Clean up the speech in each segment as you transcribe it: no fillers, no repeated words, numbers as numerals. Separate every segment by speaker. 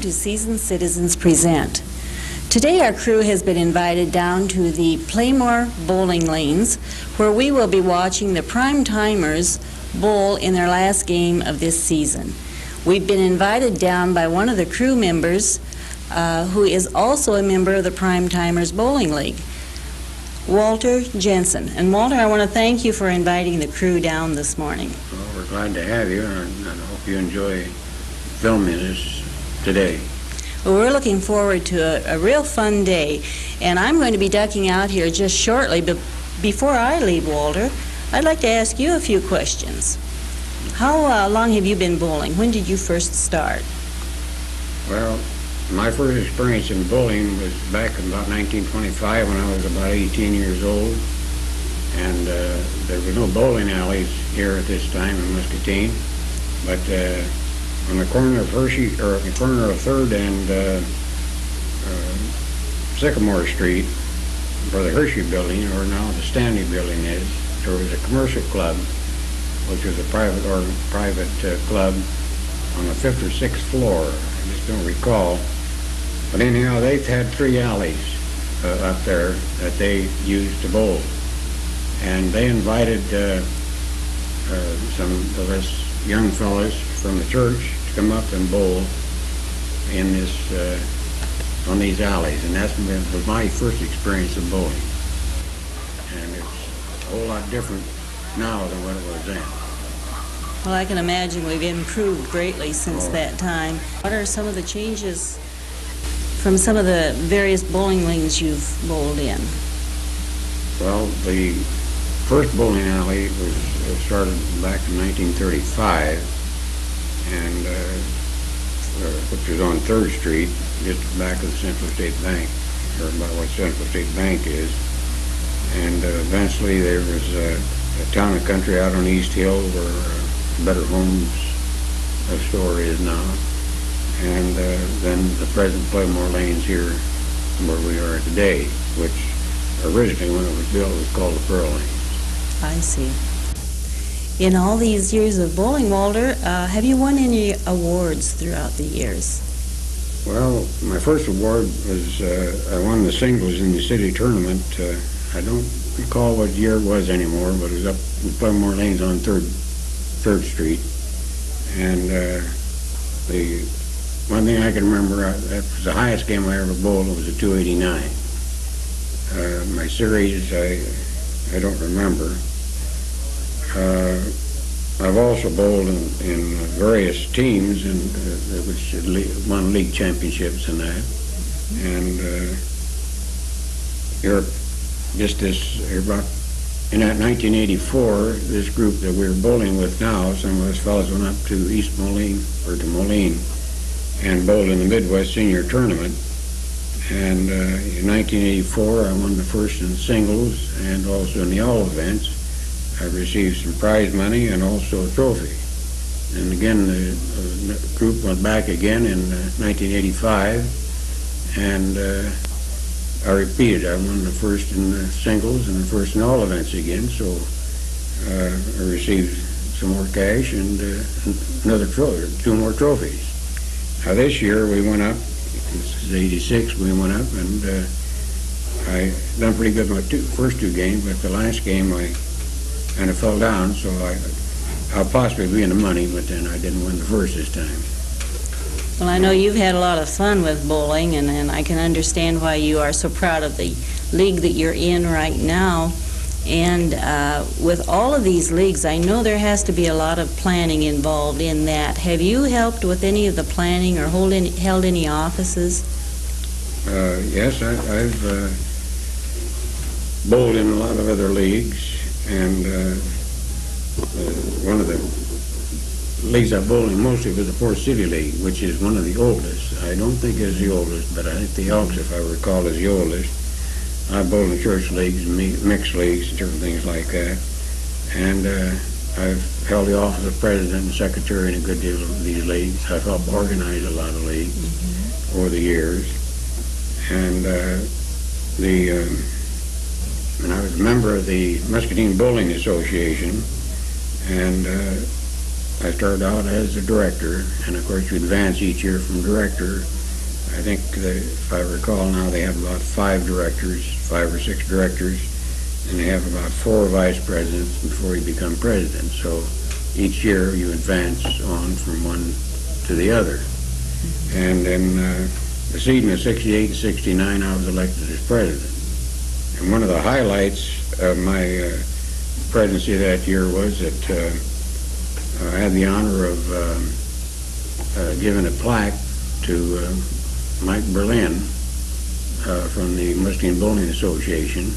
Speaker 1: Welcome to Seasoned Citizens Present. Today our crew has been invited down to the Pla-Mor Bowling Lanes, where we will be watching the Prime Timers bowl in their last game of this season. We've been invited down by one of the crew members who is also a member of the Prime Timers Bowling League, Walter Jensen. And Walter, I want to thank you for inviting the crew down this morning.
Speaker 2: Well, we're glad to have you, and I hope you enjoy filming us today.
Speaker 1: Well, we're looking forward to a real fun day, and I'm going to be ducking out here just shortly, but before I leave, Walter, I'd like to ask you a few questions. How long have you been bowling? When did you first start?
Speaker 2: Well, my first experience in bowling was back in about 1925 when I was about 18 years old, and there were no bowling alleys here at this time in Muscatine, but on the corner of Hershey, or the corner of 3rd and Sycamore Street, where the Hershey building, or now the Stanley building is, there was a commercial club, which was a private club on the 5th or 6th floor. I just don't recall. But anyhow, they've had 3 alleys up there that they used to bowl. And they invited some of us young fellas from the church to come up and bowl in this on these alleys, and that was my first experience of bowling. And it's a whole lot different now than what it was then.
Speaker 1: Well, I can imagine we've improved greatly since that time. What are some of the changes from some of the various bowling lanes you've bowled in?
Speaker 2: Well, the first bowling alley was started back in 1935, and which was on 3rd Street, just back of the Central State Bank, or about what Central State Bank is. And eventually there was a town and country out on East Hill where Better Homes store is now. And then the present Pla-Mor Lanes here where we are today, which originally when it was built was called the Pearl Lanes.
Speaker 1: I see. In all these years of bowling, Walter, have you won any awards throughout the years?
Speaker 2: Well, my first award was I won the singles in the city tournament. I don't recall what year it was anymore, but it was up in Pla-Mor Lanes on 3rd Street. And the one thing I can remember, that was the highest game I ever bowled. It was a 289. My series, I don't remember. I've also bowled in various teams, and which won league championships and that. And about in that 1984, this group that we're bowling with now, some of us fellows went up to East Moline, or to Moline, and bowled in the Midwest Senior Tournament. And in 1984, I won the first in singles and also in the all events. I received some prize money and also a trophy. And again, the group went back again in 1985, and I repeated. I won the first in the singles and the first in all events again, so I received some more cash and another trophy, 2 more trophies. Now this year we went up, this is 86, we went up, and I done pretty good in my first 2 games, but the last game I kind of fell down, so I'll possibly be in the money, but then I didn't win the first this time.
Speaker 1: Well, I know you've had a lot of fun with bowling, and I can understand why you are so proud of the league that you're in right now. And with all of these leagues, I know there has to be a lot of planning involved in that. Have you helped with any of the planning or held any offices?
Speaker 2: Yes, I've bowled in a lot of other leagues, and one of the leagues I bowled in mostly was the Port City League, which is one of the oldest. I don't think it's the oldest, but I think the Elks, if I recall, is the oldest. I bowled in church leagues, mixed leagues, different things like that. And I've held the office of president and secretary in a good deal of these leagues. I've helped organize a lot of leagues over the years. And I was a member of the Muscatine Bowling Association, and I started out as a director, and of course you advance each year from director. I think, if I recall now, they have about 5 or 6 directors, and they have about 4 vice presidents before you become president. So each year you advance on from one to the other. And in the season of 68 and 69, I was elected as president. And one of the highlights of my presidency that year was that I had the honor of giving a plaque to Mike Berlin from the Muscatine Bowling Association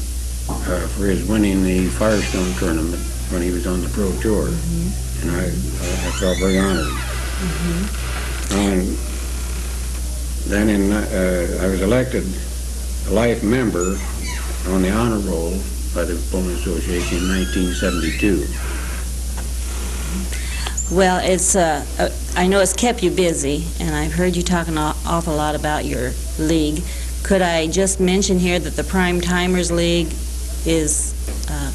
Speaker 2: for his winning the Firestone tournament when he was on the Pro Tour. And I felt very honored. And then I was elected a life member on the honor roll by the Bowling Association in 1972.
Speaker 1: Well, it's I know it's kept you busy, and I've heard you talk an awful lot about your league. Could I just mention here that the Prime Timers League is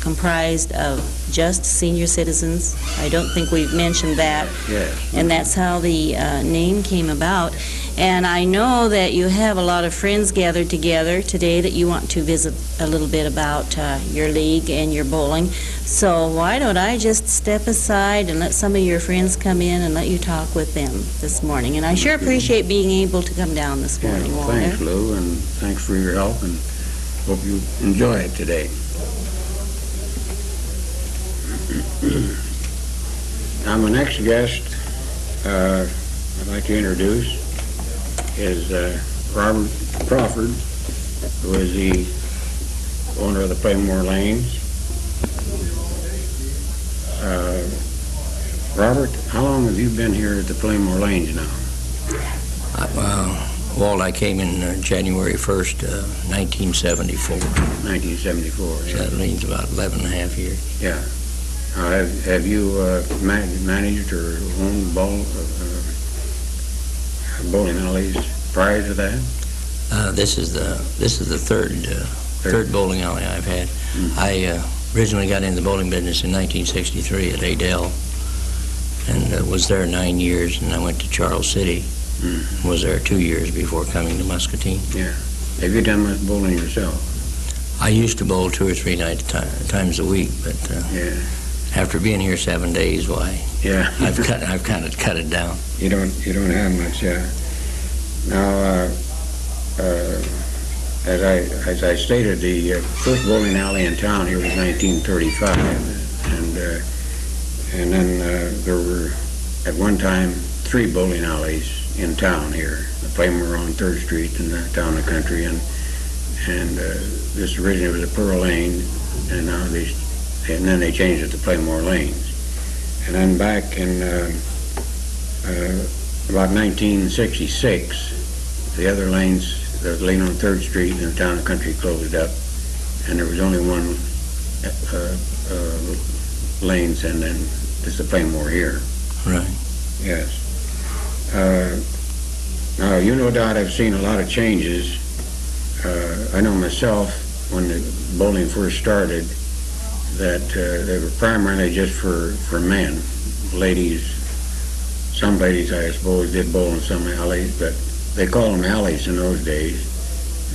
Speaker 1: comprised of just senior citizens? I don't think we've mentioned that.
Speaker 2: Yes.
Speaker 1: And that's how the name came about. And I know that you have a lot of friends gathered together today that you want to visit a little bit about your league and your bowling. So why don't I just step aside and let some of your friends come in and let you talk with them this morning. And I sure appreciate being able to come down this morning,
Speaker 2: Well,
Speaker 1: Walter.
Speaker 2: thanks, Lou, and thanks for your help, and hope you enjoy it today. Now, my next guest I'd like to introduce is Robert Crawford, who is the owner of the Pla-Mor Lanes. Robert, how long have you been here at the Pla-Mor Lanes now?
Speaker 3: Walt, I came in January 1st, 1974.
Speaker 2: 1974,
Speaker 3: So
Speaker 2: yeah.
Speaker 3: that means about 11 and a half years.
Speaker 2: Yeah. Have you managed or owned bowling alleys prior to that?
Speaker 3: This is the third bowling alley I've had. I originally got into the bowling business in 1963 at Adele, and was there 9 years, and I went to Charles City. Was there 2 years before coming to Muscatine.
Speaker 2: Yeah. Have you done much bowling yourself?
Speaker 3: I used to bowl 2 or 3 times a week, but
Speaker 2: Yeah.
Speaker 3: after being here 7 days, why?
Speaker 2: Yeah.
Speaker 3: I've kind of cut it down.
Speaker 2: You don't have much, yeah. Now, as I stated, the first bowling alley in town here was 1935, and then there were at one time 3 bowling alleys in town here. The Pla-Mor on 3rd Street in the town and country, and this originally was a Pearl Lane, and then they changed it to Pla-Mor Lanes. And then back in about 1966, the other lanes, the lane on 3rd Street in the town and country, closed up, and there was only one lanes, and then there's the Pla-Mor here.
Speaker 3: Right.
Speaker 2: Yes. Now, you no doubt have seen a lot of changes. I know myself, when the bowling first started, that they were primarily just for men. Ladies, some ladies, I suppose, did bowl in some alleys, but they called them alleys in those days.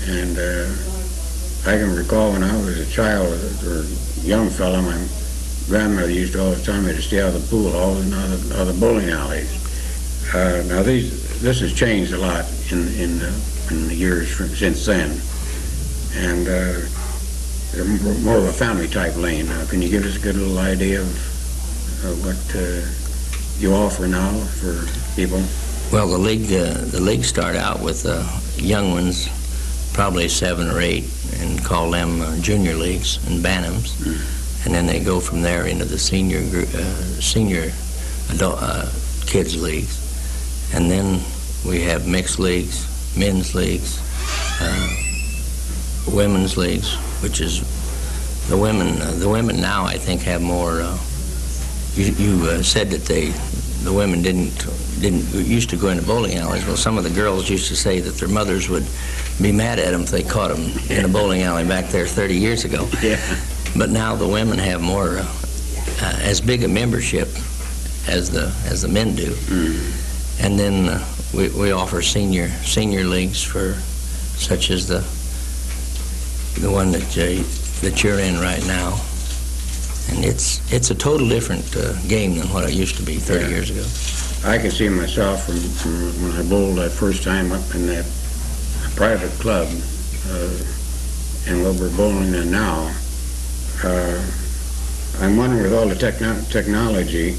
Speaker 2: And I can recall when I was a child or young fella, my grandmother used to always tell me to stay out of the pool halls and out of the bowling alleys. Now this has changed a lot in the years since then, and they're more of a family type lane now. Can you give us a good little idea of what you offer now for people?
Speaker 3: Well, the league start out with young ones, probably 7 or 8, and call them junior leagues and bantams, and then they go from there into the senior adult kids leagues, and then we have mixed leagues, men's leagues, women's leagues, which is the women. The women now, I think, have more. You said that the women didn't used to go into bowling alleys. Well, some of the girls used to say that their mothers would be mad at them if they caught them in a bowling alley back there 30 years ago.
Speaker 2: Yeah.
Speaker 3: But now the women have more, as big a membership as the men do. And then we offer senior leagues for such as the one that you're in right now. And it's a total different game than what it used to be 30 years ago.
Speaker 2: I can see myself from when I bowled that first time up in that private club, and what we're bowling in now. I'm wondering, with all the technology,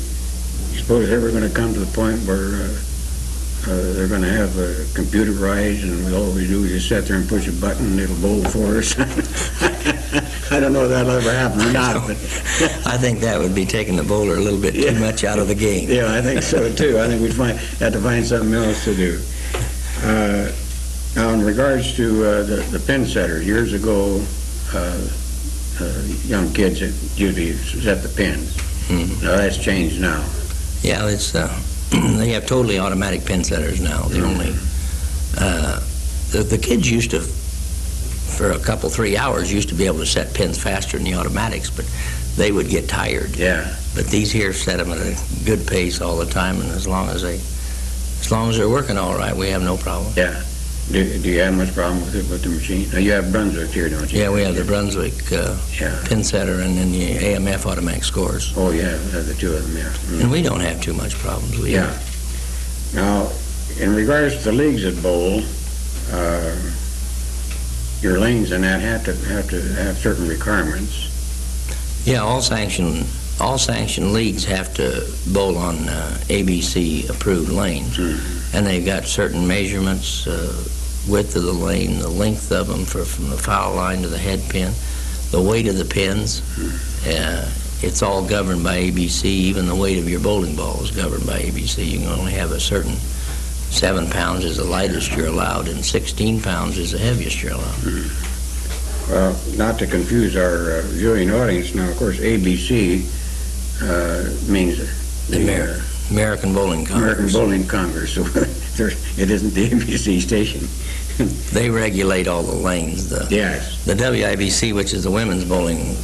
Speaker 2: you suppose it's ever going to come to the point where they're going to have computerized, and all we do is just sit there and push a button and it'll bowl for us? I don't know if that'll ever happen or not. But
Speaker 3: I think that would be taking the bowler a little bit too much out of the game.
Speaker 2: Yeah, I think so too. I think we'd have to find something else to do. Now, in regards to the pin setter, years ago, young kids usually set the pins. Now that's changed now.
Speaker 3: Yeah, it's they have totally automatic pin setters now. The only the kids used to, for a couple 3 hours, used to be able to set pins faster than the automatics, but they would get tired.
Speaker 2: Yeah.
Speaker 3: But these here set them at a good pace all the time, and as long as they're working all right, we have no problem.
Speaker 2: Yeah. Do you have much problem with the machine? Now, you have Brunswick here, don't you?
Speaker 3: Yeah, we have the Brunswick pin setter and then the AMF automatic scores.
Speaker 2: Oh, yeah, the two of them, yeah.
Speaker 3: And we don't have too much problems.
Speaker 2: Yeah. Now, in regards to the leagues at bowl, your lanes and that have to have certain requirements.
Speaker 3: Yeah, all sanctioned leagues have to bowl on ABC approved lanes, and they've got certain measurements, width of the lane, the length of them from the foul line to the head pin, the weight of the pins. It's all governed by ABC. Even the weight of your bowling ball is governed by ABC. You can only have a certain 7 pounds is the lightest you're allowed, and 16 pounds is the heaviest you're allowed.
Speaker 2: Well, not to confuse our viewing audience, now, of course, ABC means the
Speaker 3: American Bowling Congress.
Speaker 2: American Bowling Congress. So it isn't the ABC station.
Speaker 3: They regulate all the lanes.
Speaker 2: Yes.
Speaker 3: The WIBC, which is the Women's Bowling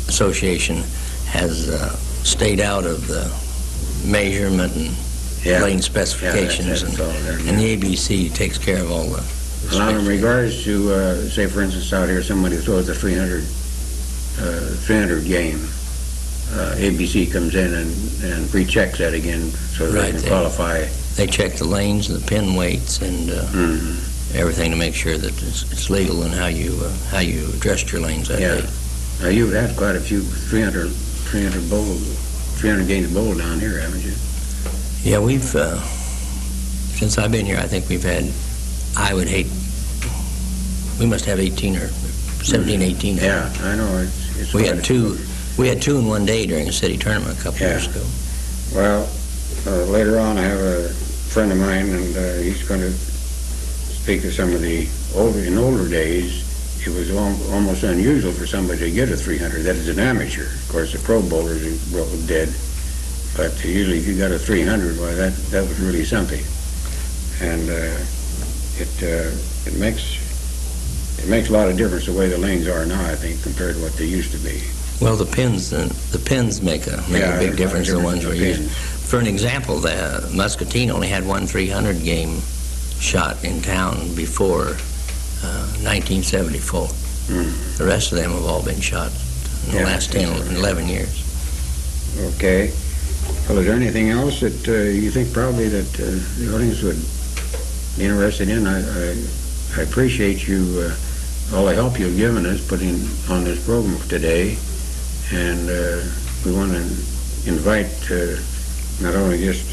Speaker 3: Association, has stayed out of the measurement and lane specifications, and the ABC takes care of all the
Speaker 2: now, in regards to, say, for instance, out here, somebody throws a 300 game, ABC comes in and pre-checks that again so they can qualify.
Speaker 3: They check the lanes, the pin weights, and everything to make sure that it's legal and how you addressed your lanes that day.
Speaker 2: Now, you've had quite a few 300 games bowled down here, haven't you?
Speaker 3: Yeah, we've since I've been here, I think we've had, we must have 18 or 17, 18.
Speaker 2: Yeah, I know. It's
Speaker 3: we had two in one day during a city tournament a couple years ago.
Speaker 2: Well, later on I have a friend of mine, and he's going to speak of some of the older days. It was almost unusual for somebody to get a 300. That is an amateur. Of course, the pro bowlers are dead. But usually if you got a 300, well, that was really something. And it makes a lot of difference the way the lanes are now, I think, compared to what they used to be.
Speaker 3: Well, the pins make a big difference. The ones we use. For an example, the Muscatine only had one 300 game shot in town before 1974. The rest of them have all been shot in the last 10 or 11 years.
Speaker 2: Okay. Well, is there anything else that you think probably that the audience would be interested in? I appreciate you, all the help you've given us putting on this program today, and we want to invite not only just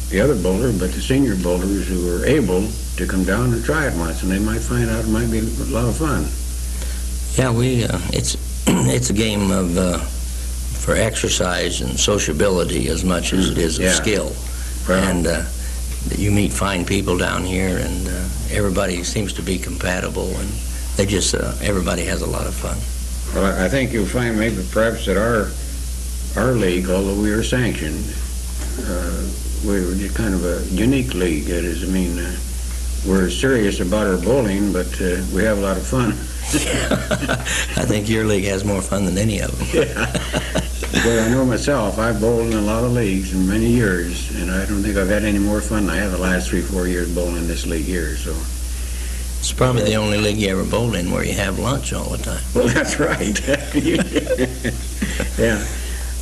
Speaker 2: the other bowler, but the senior bowlers who are able to come down and try it once, and they might find out it might be a lot of fun.
Speaker 3: Yeah, it's a game of for exercise and sociability as much as it is of skill. Well, and you meet fine people down here, and everybody seems to be compatible, and they just everybody has a lot of fun.
Speaker 2: Well, I think you'll find maybe perhaps that our league, although we are sanctioned, we're just kind of a unique league. That is, I mean, we're serious about our bowling, but we have a lot of fun.
Speaker 3: I think your league has more fun than any of them.
Speaker 2: Well, I know myself, I've bowled in a lot of leagues in many years, and I don't think I've had any more fun than I have the last 3-4 years bowling in this league here, so.
Speaker 3: It's probably the only league you ever bowled in where you have lunch all the time.
Speaker 2: Well, that's right. Yeah.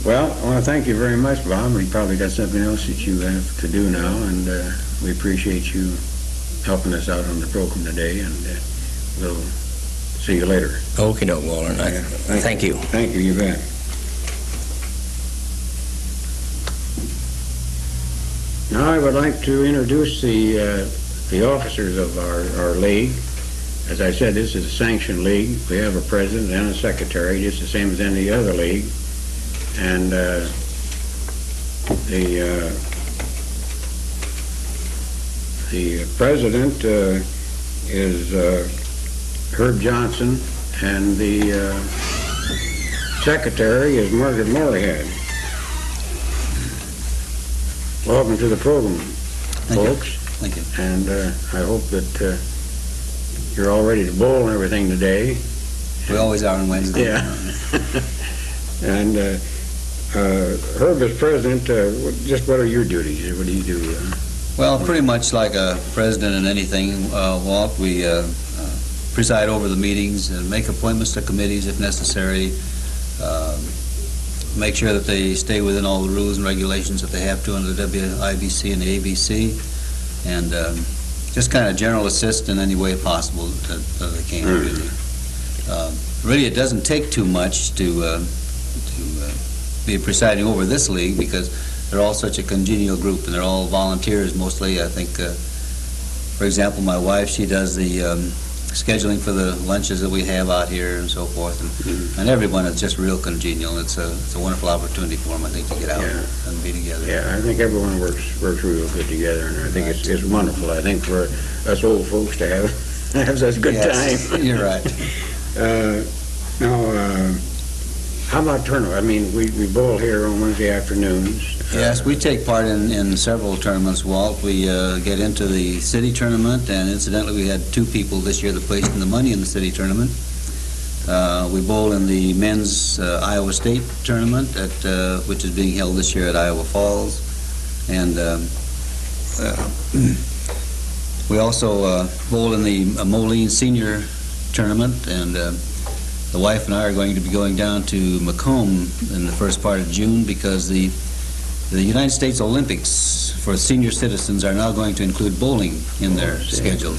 Speaker 2: Well, I want to thank you very much, Bob. You probably got something else that you have to do now, and we appreciate you helping us out on the program today, and we'll see you later.
Speaker 3: Okie doke, Walter. Thank you.
Speaker 2: Thank you, you bet. Now I would like to introduce the officers of our league. As I said, this is a sanctioned league. We have a president and a secretary, just the same as any other league. And the president is Herb Johnson, and the secretary is Margaret Moorhead. Welcome to the program, folks.
Speaker 4: Thank you.
Speaker 2: And I hope that you're all ready to bowl and everything today.
Speaker 4: We always are on Wednesday.
Speaker 2: Yeah. And Herb, as president, just what are your duties? What do you do?
Speaker 4: Well, pretty much like a president in anything, Walt, we preside over the meetings and make appointments to committees if necessary, make sure that they stay within all the rules and regulations that they have to under the WIBC and the ABC, and just kind of general assist in any way possible that they can, really. Really, it doesn't take too much to be presiding over this league, because they're all such a congenial group, and they're all volunteers mostly. I think, for example, my wife, she does the scheduling for the lunches that we have out here and so forth, and everyone is just real congenial. It's a wonderful opportunity for them, I think, to get out and be together.
Speaker 2: Yeah, I think everyone works real good together, and I think it's wonderful. I think for us old folks to have such a good time.
Speaker 4: You're right.
Speaker 2: Now, how about tournament? I mean, we bowl here on Wednesday afternoons.
Speaker 4: Yes, we take part in several tournaments, Walt. We get into the city tournament, and incidentally, we had 2 people this year that placed in the money in the city tournament. We bowl in the men's Iowa State tournament, which is being held this year at Iowa Falls. And we also bowl in the Moline Senior tournament, and the wife and I are going to be going down to Macomb in the first part of June, because the United States Olympics for senior citizens are now going to include bowling in their schedule.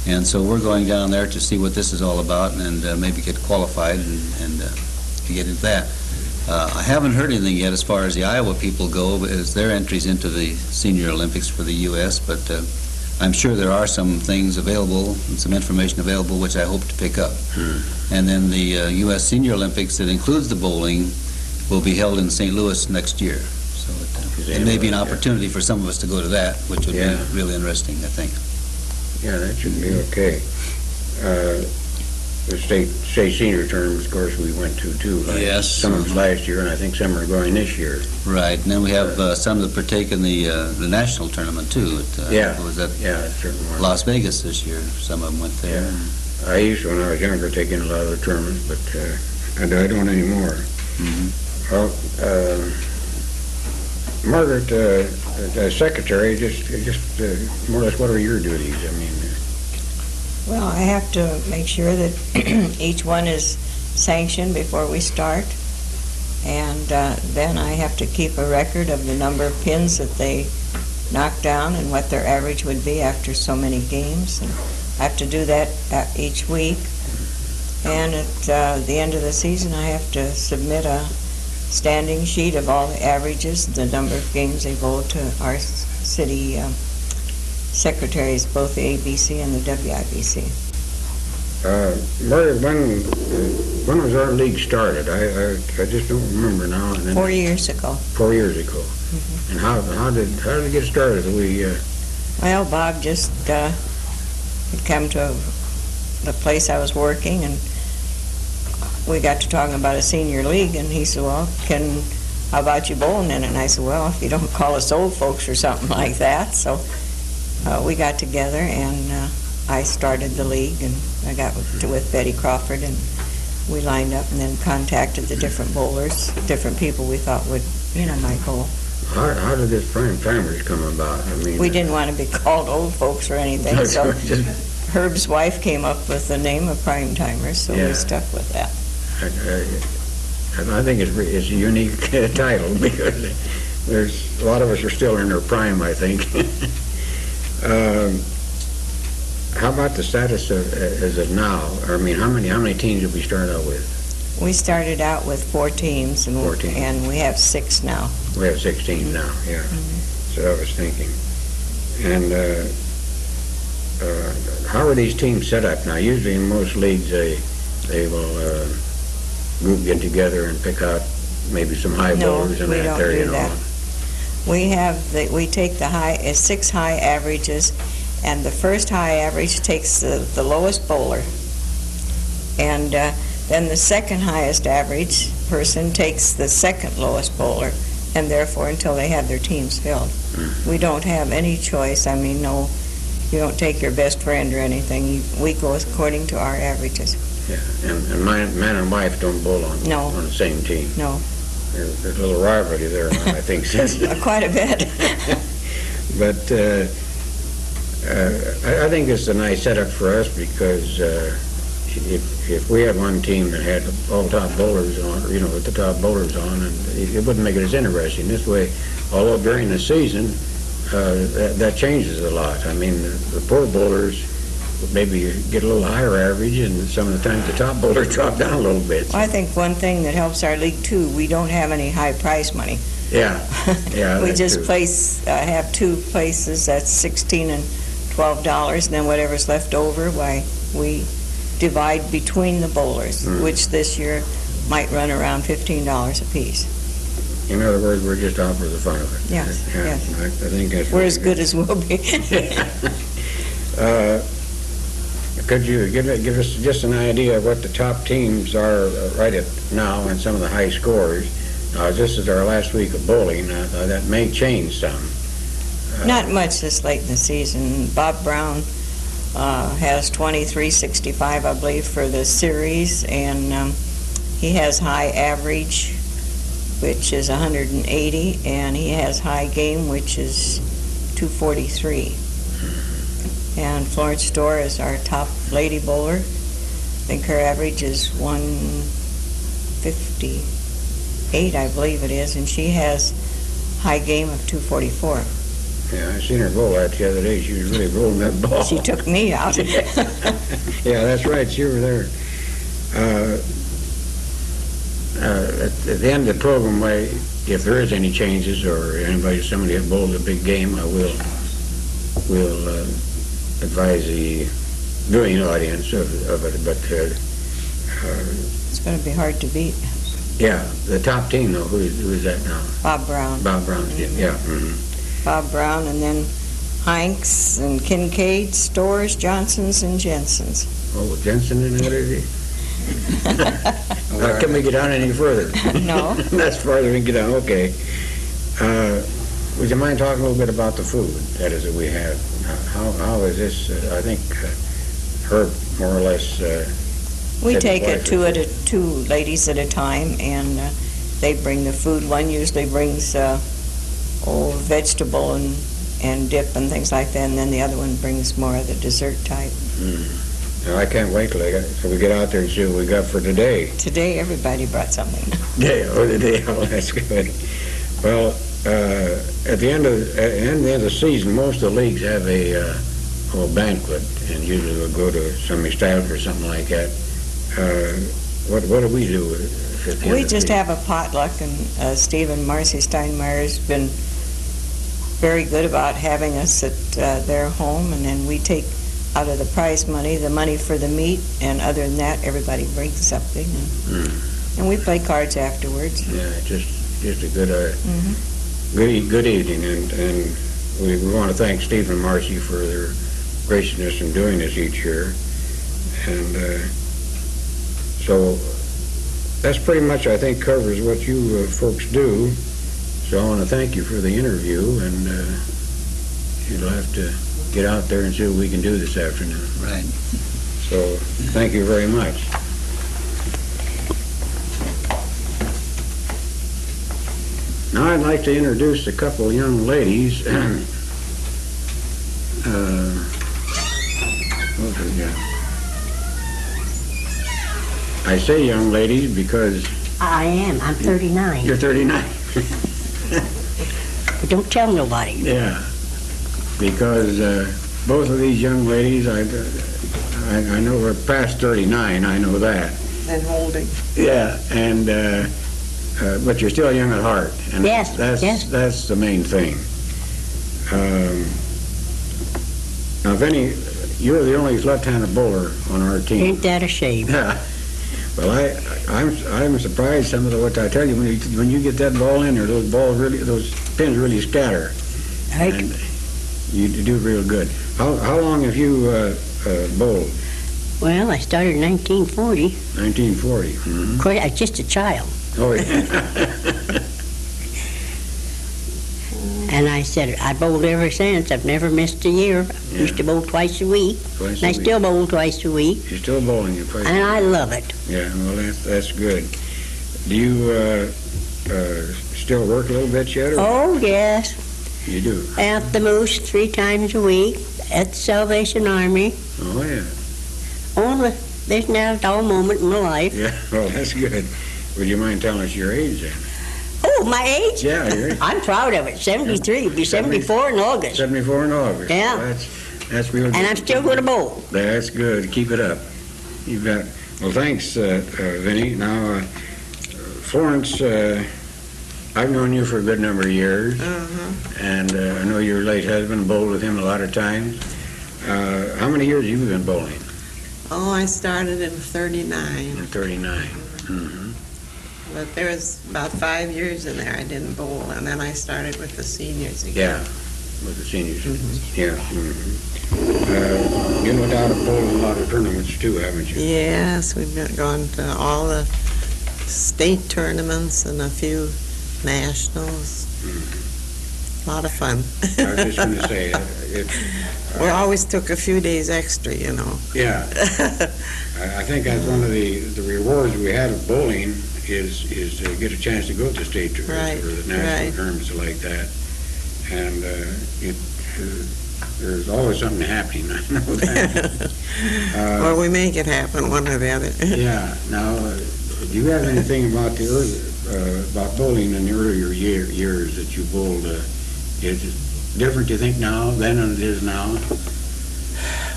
Speaker 4: And so we're going down there to see what this is all about, and maybe get qualified and to get into that. I haven't heard anything yet as far as the Iowa people go, as their entries into the Senior Olympics for the U.S., but I'm sure there are some things available and some information available which I hope to pick up. And then the U.S. Senior Olympics that includes the bowling will be held in St. Louis next year. So it may be an opportunity for some of us to go to that, which would be really interesting, I think.
Speaker 2: Yeah, that should be okay. The state senior tournament, of course, we went to too.
Speaker 4: Yes.
Speaker 2: Some of us last year, and I think some are going this year.
Speaker 4: Right, and then we have some that partake in the national tournament too. It was at Las Vegas this year. Some of them went there.
Speaker 2: Yeah. I used to, when I was younger, take in a lot of the tournaments, but I don't anymore. Well, Margaret, secretary, just more or less, what are your duties? I mean.
Speaker 5: Well, I have to make sure that each one is sanctioned before we start, and then I have to keep a record of the number of pins that they knock down and what their average would be after so many games. And I have to do that each week, and at the end of the season I have to submit a standing sheet of all the averages, the number of games they bowled, to our city secretaries, both the ABC and the WIBC.
Speaker 2: Murray, when was our league started? I just don't remember now. And then
Speaker 5: 4 years ago.
Speaker 2: 4 years ago. And how did it get started?
Speaker 5: Well, Bob just had come to the place I was working, and we got to talking about a senior league, and he said, well, how about you bowling in it? And I said, well, if you don't call us old folks or something like that. So we got together, and I started the league, and I got with Betty Crawford, and we lined up and then contacted the different bowlers, different people we thought would, might bowl.
Speaker 2: How did this prime timers come about? I mean,
Speaker 5: We didn't want to be called old folks or anything, so Herb's wife came up with the name of prime timers, so
Speaker 2: Yeah.
Speaker 5: we stuck with that.
Speaker 2: I think it's a unique title because there's a lot of us are still in their prime, I think. How about the status as of now? I mean, how many teams did we start out with?
Speaker 5: We started out with 4 teams, and,
Speaker 2: 4 teams.
Speaker 5: and we have 6 now.
Speaker 2: We have 16 now, yeah. So I was thinking. And how are these teams set up now? Usually in most leagues they will group get together and pick out maybe some high bowlers and
Speaker 5: we
Speaker 2: that
Speaker 5: don't
Speaker 2: there,
Speaker 5: do
Speaker 2: you know.
Speaker 5: that. We take the 6 high averages, and the first high average takes the lowest bowler, and then the second highest average person takes the second lowest bowler, and therefore until they have their teams filled. We don't have any choice. I mean, no, you don't take your best friend or anything. We go according to our averages.
Speaker 2: Yeah, and man and wife don't bowl on the same team.
Speaker 5: No.
Speaker 2: There's a little rivalry there, I think, since
Speaker 5: Quite a bit.
Speaker 2: But I think it's a nice setup for us because if we had one team that had all top bowlers on, with the top bowlers on, and it wouldn't make it as interesting. This way, although during the season, that changes a lot. I mean, the poor bowlers maybe get a little higher average, and some of the times the top bowlers drop down a little bit.
Speaker 5: Well, I think one thing that helps our league, too, we don't have any high prize money.
Speaker 2: Yeah,
Speaker 5: We just
Speaker 2: true.
Speaker 5: have 2 places, that's $16 and $12, and then whatever's left over, we divide between the bowlers, which this year might run around $15 apiece.
Speaker 2: In other words, we're just out for the fun of it.
Speaker 5: Yes,
Speaker 2: Yeah,
Speaker 5: yes.
Speaker 2: I think that's
Speaker 5: We're as good as we'll be.
Speaker 2: Could you give us just an idea of what the top teams are right at now and some of the high scores? This is our last week of bowling. That may change some.
Speaker 5: Not much this late in the season. Bob Brown has 2365, I believe, for the series, and he has high average, which is 180, and he has high game, which is 243. And Florence Storr is our top lady bowler. I think her average is 158, I believe it is, and she has high game of 244.
Speaker 2: Yeah, I seen her bowl that the other day. She was really rolling that ball.
Speaker 5: She took me out.
Speaker 2: Yeah, that's right. You were there. At the end of the program, if there is any changes or somebody that bowls a big game, I will advise the viewing audience of it. But
Speaker 5: It's going to be hard to beat.
Speaker 2: yeah, the top team though, who is that now?
Speaker 5: Bob Brown.
Speaker 2: Bob Brown's team. Yeah.
Speaker 5: Bob Brown, and then Hanks and Kincaid, Storrs, Johnsons, and Jensens.
Speaker 2: Oh, Jensen in there, is he? Can we get down any further?
Speaker 5: No.
Speaker 2: That's farther we can get down. Okay. Would you mind talking a little bit about the food that we have? How is this? I think Herb more or less.
Speaker 5: We
Speaker 2: said
Speaker 5: take
Speaker 2: twice
Speaker 5: it
Speaker 2: or
Speaker 5: two ladies at a time, and they bring the food. One usually brings vegetable and dip and things like that, and then the other one brings more of the dessert type.
Speaker 2: Now, I can't wait till we get out there and see what we got for today.
Speaker 5: Today, everybody brought something.
Speaker 2: Today. Oh, that's good. Well, at the end of the season, most of the leagues have a banquet, and usually we'll go to some establishment or something like that. What do we do?
Speaker 5: We just have a potluck, and Steve and Marcy Steinmeier has been very good about having us at their home, and then we take out of the prize money the money for the meat, and other than that, everybody brings something, and we play cards afterwards.
Speaker 2: Yeah, just a good evening, and we want to thank Steve and Marcy for their graciousness in doing this each year, and so that's pretty much, I think, covers what you folks do. So I want to thank you for the interview, and you'll have to get out there and see what we can do this afternoon.
Speaker 4: Right.
Speaker 2: So, thank you very much. Now I'd like to introduce a couple of young ladies. What do we got? I say young ladies because
Speaker 6: I am. I'm 39.
Speaker 2: you're 39.
Speaker 6: But don't tell nobody.
Speaker 2: Yeah, because both of these young ladies, I know are past 39, I know that.
Speaker 5: And holding.
Speaker 2: Yeah, and but you're still young at heart, and
Speaker 6: Yes, yes.
Speaker 2: that's the main thing. Now, Vinny, you're the only left-handed bowler on our team.
Speaker 6: Ain't that a shame?
Speaker 2: Yeah. Well, I'm surprised some of what I tell you when you get that ball in there, those pins really scatter, and you do real good. How long have you bowled?
Speaker 6: Well, I started in 1940.
Speaker 2: 1940. Mm-hmm.
Speaker 6: Of course, I was just a child.
Speaker 2: Oh, yeah.
Speaker 6: And I said, I bowled ever since. I've never missed a year. I
Speaker 2: Yeah.
Speaker 6: used to bowl twice a week.
Speaker 2: Twice
Speaker 6: And I
Speaker 2: a week.
Speaker 6: still bowl twice a week.
Speaker 2: You're still bowling it twice.
Speaker 6: And I love it.
Speaker 2: Yeah, well, that's good. Do you still work a little bit yet? Or
Speaker 6: Oh, yes.
Speaker 2: You do?
Speaker 6: At the Moose 3 times a week. At the Salvation Army.
Speaker 2: Oh, yeah.
Speaker 6: There's now a dull moment in my life.
Speaker 2: Yeah, well, that's good. Would you mind telling us your age then?
Speaker 6: Oh, my age?
Speaker 2: Yeah, your age.
Speaker 6: I'm proud of it. 73. It'll be 74 in August.
Speaker 2: 74 in August.
Speaker 6: Yeah.
Speaker 2: Well, that's real good.
Speaker 6: And I'm still going to bowl.
Speaker 2: That's good. Keep it up. You bet. Well, thanks, Vinny. Now, Florence, I've known you for a good number of years, and I know your late husband bowled with him a lot of times. How many years have you been bowling?
Speaker 7: Oh, I started in 39,
Speaker 2: In 39. Mm-hmm.
Speaker 7: but there was about 5 years in there I didn't bowl, and then I started with the seniors again.
Speaker 2: Yeah, with the seniors. Yeah. Mm-hmm. You no doubt have bowled a lot of tournaments too, haven't you?
Speaker 7: Yes, we've gone to all the state tournaments and a few nationals. A lot of fun.
Speaker 2: I was just going to say,
Speaker 7: We always took a few days extra, you know.
Speaker 2: yeah. I think that's one of the rewards we had of bowling is to get a chance to go to state tours
Speaker 7: Right,
Speaker 2: or the national
Speaker 7: right.
Speaker 2: tournaments like that. And there's always something happening, I know that.
Speaker 7: Well, we make it happen, one or the other.
Speaker 2: Yeah. Now, do you have anything about about bowling in the earlier years that you bowled? Is it different, you think, now than it is now?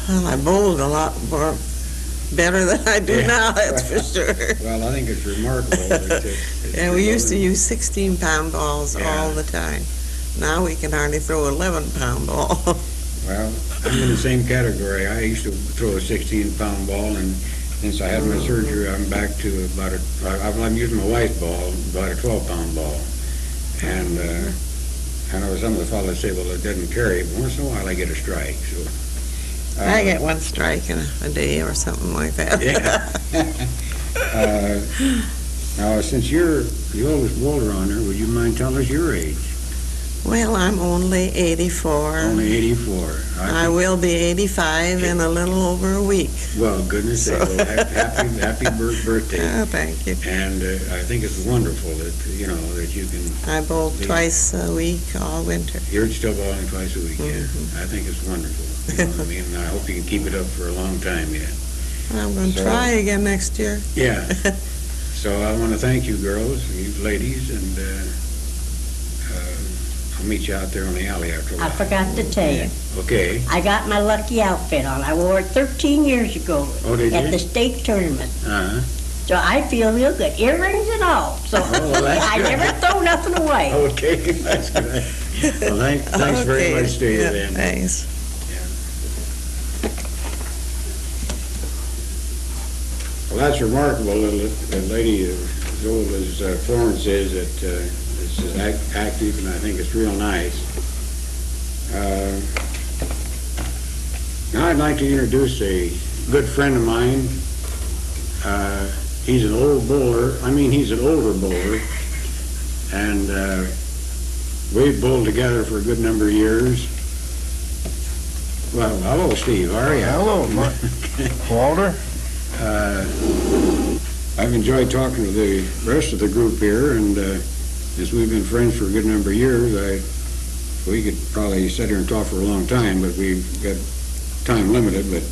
Speaker 7: Well, I bowled a lot more better than I do
Speaker 2: Yeah.
Speaker 7: now, that's for sure.
Speaker 2: Well, I think it's remarkable.
Speaker 7: Yeah, we used to use 16-pound balls
Speaker 2: Yeah.
Speaker 7: all the time. Now we can hardly throw 11-pound ball.
Speaker 2: Well, I'm in the same category. I used to throw a 16-pound ball, and since I had my surgery, I'm back to I'm using my wife's ball, about a 12-pound ball. And I know some of the fellows say, well, it doesn't carry, but once in a while I get a strike. So
Speaker 7: I get one strike in a day or something like that.
Speaker 2: Yeah. Now, since you're the oldest bowler on there, would you mind telling us your age?
Speaker 7: Well, I'm only 84.
Speaker 2: Only 84.
Speaker 7: I will be 85 in a little over a week.
Speaker 2: Well, goodness sake, well, happy birthday.
Speaker 7: Oh, thank you.
Speaker 2: And I think it's wonderful that, that you can...
Speaker 7: I bowl twice a week all winter.
Speaker 2: You're still bowling twice a week, yeah. I think it's wonderful. You know what I mean? I hope you can keep it up for a long time yet.
Speaker 7: I'm going to try again next year.
Speaker 2: Yeah. So I want to thank you girls, you ladies, and I'll meet you out there on the alley after a
Speaker 6: I
Speaker 2: while.
Speaker 6: forgot to tell you.
Speaker 2: Okay.
Speaker 6: I got my lucky outfit on. I wore it 13 years ago
Speaker 2: Oh, did
Speaker 6: at
Speaker 2: you?
Speaker 6: the state tournament.
Speaker 2: Uh-huh.
Speaker 6: So I feel real good. Earrings and all. So
Speaker 2: well, that's
Speaker 6: I
Speaker 2: good.
Speaker 6: never throw nothing away.
Speaker 2: Okay, that's good. Well, thanks very
Speaker 7: Okay.
Speaker 2: much to you
Speaker 7: Yeah,
Speaker 2: then.
Speaker 7: Thanks.
Speaker 2: Well, that's remarkable that a lady as old as Florence is that is active, and I think it's real nice. Now I'd like to introduce a good friend of mine. He's an old bowler. He's an older bowler, and we've bowled together for a good number of years. Well, hello, Steve. How are you?
Speaker 8: Hello, Walter.
Speaker 2: I've enjoyed talking to the rest of the group here, and since we've been friends for a good number of years, we could probably sit here and talk for a long time, but we've got time limited. But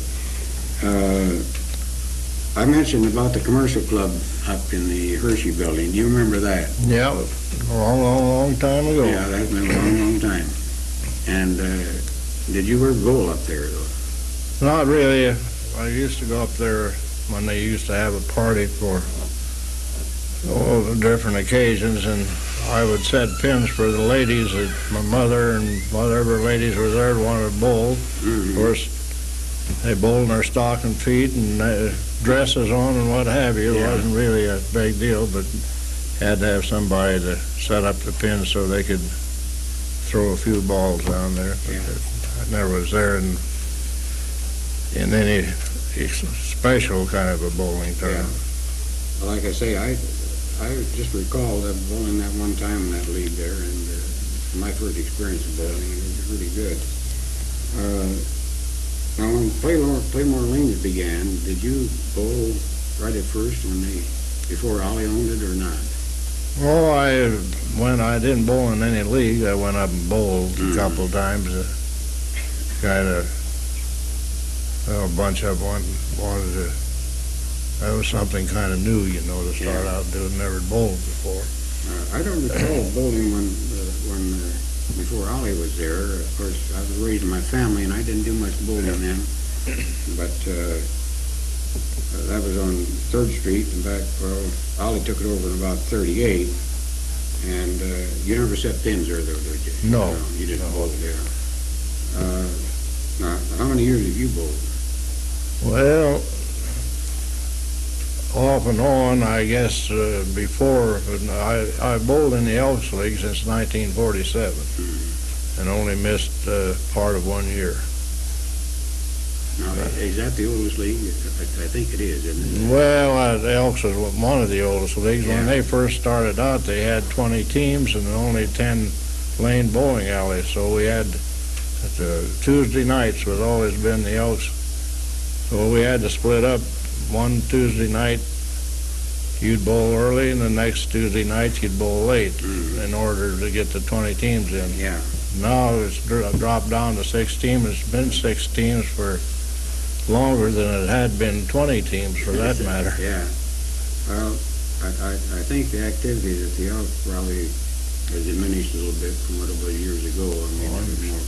Speaker 2: I mentioned about the commercial club up in the Hershey building. Do you remember that?
Speaker 8: Yeah, a long time ago.
Speaker 2: Yeah, that's been a long time. And did you ever bowl up there, though?
Speaker 8: Not really. I used to go up there when they used to have a party for different occasions, and I would set pins for the ladies that my mother and whatever ladies were there wanted to bowl.
Speaker 2: Mm-hmm.
Speaker 8: Of course, they bowled in their stocking feet and dresses on and what have you. It
Speaker 2: Yeah.
Speaker 8: wasn't really a big deal, but had to have somebody to set up the pins so they could throw a few balls down there.
Speaker 2: Yeah.
Speaker 8: I never was there in any special kind of a bowling tournament.
Speaker 2: Well, like I say, I just recall that bowling that one time in that league there, and my first experience of bowling, it was really good. Now, when Pla-Mor Lanes began, did you bowl right at first before Ollie owned it or not?
Speaker 8: Well, when I didn't bowl in any league, I went up and bowled a couple times. Kind of, a bunch of them wanted to. That was something kind of new, to start out doing. Never bowled before.
Speaker 2: I don't recall bowling when before Ollie was there. Of course, I was raised in my family, and I didn't do much bowling then. But that was on 3rd Street. In fact, Ollie took it over in about 38. And you never set pins there, though, did you?
Speaker 8: No.
Speaker 2: You didn't bowl there. Now, how many years have you bowled?
Speaker 8: Well, off and on, I guess, before, I bowled in the Elks League since 1947, and only missed part of 1 year.
Speaker 2: Now, is that the oldest league? I think it is, isn't it?
Speaker 8: Well, the Elks was one of the oldest leagues.
Speaker 2: Yeah.
Speaker 8: When they first started out, they had 20 teams and only 10 lane bowling alleys, so we had Tuesday nights was always been the Elks. So we had to split up. One Tuesday night, you'd bowl early, and the next Tuesday night, you'd bowl late in order to get the 20 teams in.
Speaker 2: Yeah.
Speaker 8: Now it's dropped down to 6 teams. It's been 6 teams for longer than it had been 20 teams, for that matter.
Speaker 2: Yeah. Well, I think the activity at the Elks probably has diminished a little bit from what it was years ago. I mean, it was more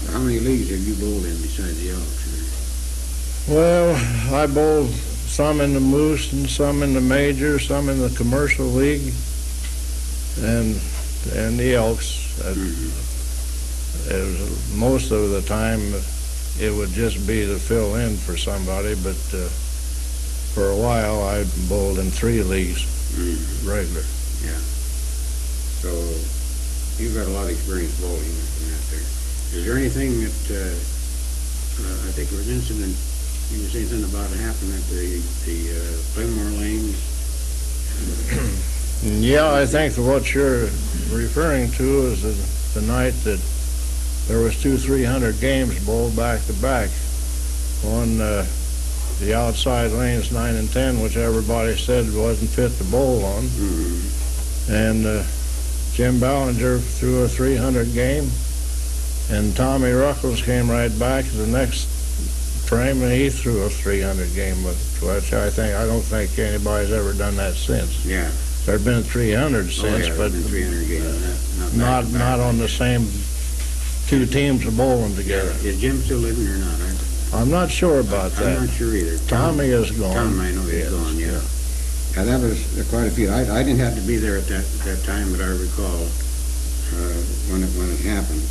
Speaker 2: how many leagues have you bowled in besides the Elks?
Speaker 8: Well, I bowled some in the Moose and some in the Major, some in the Commercial League, and the Elks. It was, most of the time, it would just be to fill in for somebody, but for a while, I bowled in 3 leagues, regular.
Speaker 2: Yeah. So you've got a lot of experience bowling in that there. Is there anything that I think there was an incident you were saying something about it happened at the Pla-Mor Lanes?
Speaker 8: Yeah, I think what you're referring to is the night that there was 300 games bowled back to back on the outside lanes 9 and 10, which everybody said wasn't fit to bowl on. And Jim Ballinger threw a 300 game, and Tommy Ruckles came right back the next frame, and he threw a 300 game, which I don't think anybody's ever done that since.
Speaker 2: Yeah.
Speaker 8: There've been 300 since,
Speaker 2: yeah,
Speaker 8: but
Speaker 2: been 300 games,
Speaker 8: not on the same 2 teams are bowling together.
Speaker 2: Is Jim still living or not?
Speaker 8: I'm not sure about that.
Speaker 2: I'm not sure either.
Speaker 8: Tommy is gone.
Speaker 2: Tom, I know he's gone, yeah. Yeah, that was quite a few. I didn't have to be there at that time, but I recall when it happened.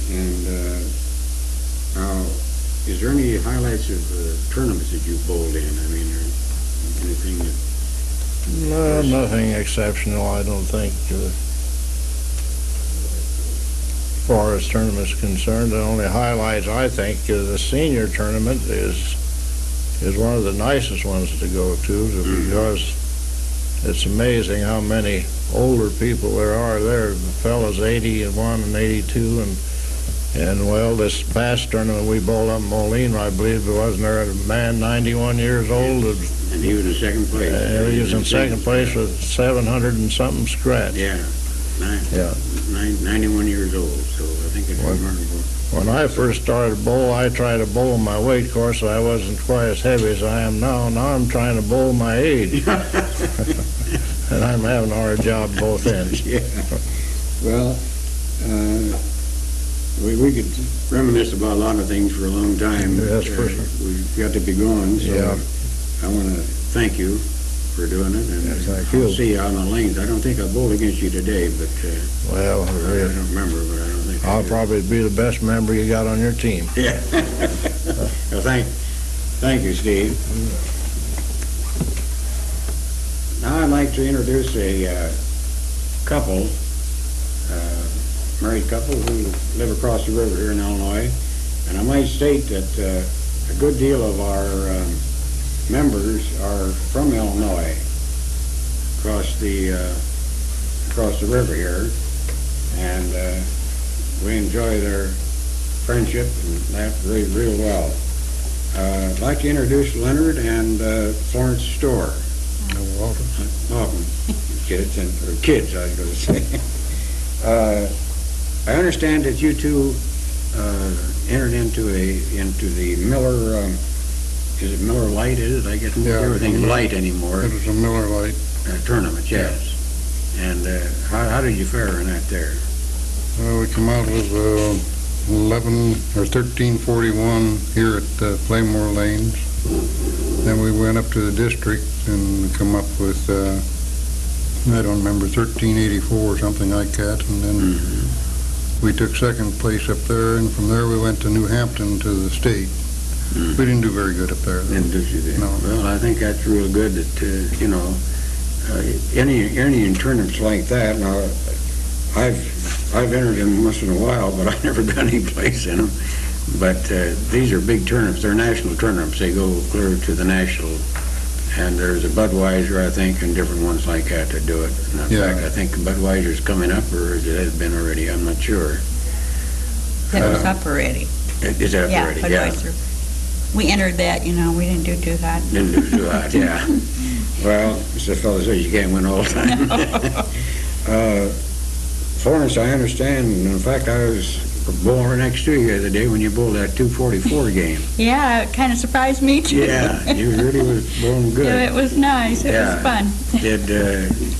Speaker 2: And now, is there any highlights of tournaments that you bowled in? I mean, or anything that...
Speaker 8: No, nothing exceptional, I don't think. As far as tournaments concerned, the only highlights, I think, the senior tournament is one of the nicest ones to go to, because it's amazing how many older people there are there. The fellas 81 and 82, and well, this past tournament we bowled up in Moline, I believe, wasn't there a man 91 years old?
Speaker 2: And he was in second place.
Speaker 8: He was in second place with 700 and something scratch.
Speaker 2: Yeah.
Speaker 8: Yeah.
Speaker 2: 91 years old, so I think it's remarkable.
Speaker 8: When I first started bowl, I tried to bowl my weight course, so I wasn't quite as heavy as I am now. Now I'm trying to bowl my age. And I'm having a hard job both ends.
Speaker 2: Yeah. Well, we could reminisce about a lot of things for a long time.
Speaker 8: Yes,
Speaker 2: but,
Speaker 8: for sure.
Speaker 2: We've got to be going, so
Speaker 8: Yeah.
Speaker 2: I want to thank you for doing it. And
Speaker 8: Yes, thank
Speaker 2: I'll
Speaker 8: you.
Speaker 2: see you on the lanes. I don't think I bowled against you today, but
Speaker 8: Well,
Speaker 2: I don't remember, but I don't think I
Speaker 8: I'll
Speaker 2: did.
Speaker 8: probably be the best member you got on your team.
Speaker 2: Yeah. Well, thank you, Steve. Now I'd like to introduce a couple, married couple who live across the river here in Illinois. And I might state that a good deal of our members are from Illinois, across the river here, and we enjoy their friendship and that real well. I'd like to introduce Leonard and Florence Storr. Welcome, kids, or kids, I was going to say. I understand that you two entered into the Miller. Is it Miller Lite? Is it? I guess everything's light anymore.
Speaker 9: It was a Miller Lite.
Speaker 2: Tournament, yes. And how did you fare in that there?
Speaker 9: We come out with 1341 here at Pla-Mor Lanes. Then we went up to the district and come up with, I don't remember, 1384 or something like that. And then we took second place up there, and from there we went to New Hampton to the state. We didn't do very good up there.
Speaker 2: Didn't do you there?
Speaker 9: No.
Speaker 2: Well, I think that's real good that, any tournaments like that. Now, I've entered them once in a while, but I've never got any place in them. But these are big tournaments. They're national tournaments. They go clear to the national. And there's a Budweiser, I think, and different ones like that to do it. And in fact, I think Budweiser's coming up, or it has been already. I'm not sure.
Speaker 10: That was up already.
Speaker 2: Is that
Speaker 10: Yeah,
Speaker 2: already?
Speaker 10: Budweiser. We entered that, we didn't do too hot.
Speaker 2: Didn't do too hot, yeah. Well, as the fellow says, you can't win all the time. Florence, I understand. In fact, I was bowling next to you the other day when you bowled that 244 game.
Speaker 10: Yeah, it kind of surprised me too.
Speaker 2: Yeah, you really was bowling good.
Speaker 10: Yeah, it was nice. It was fun.
Speaker 2: Did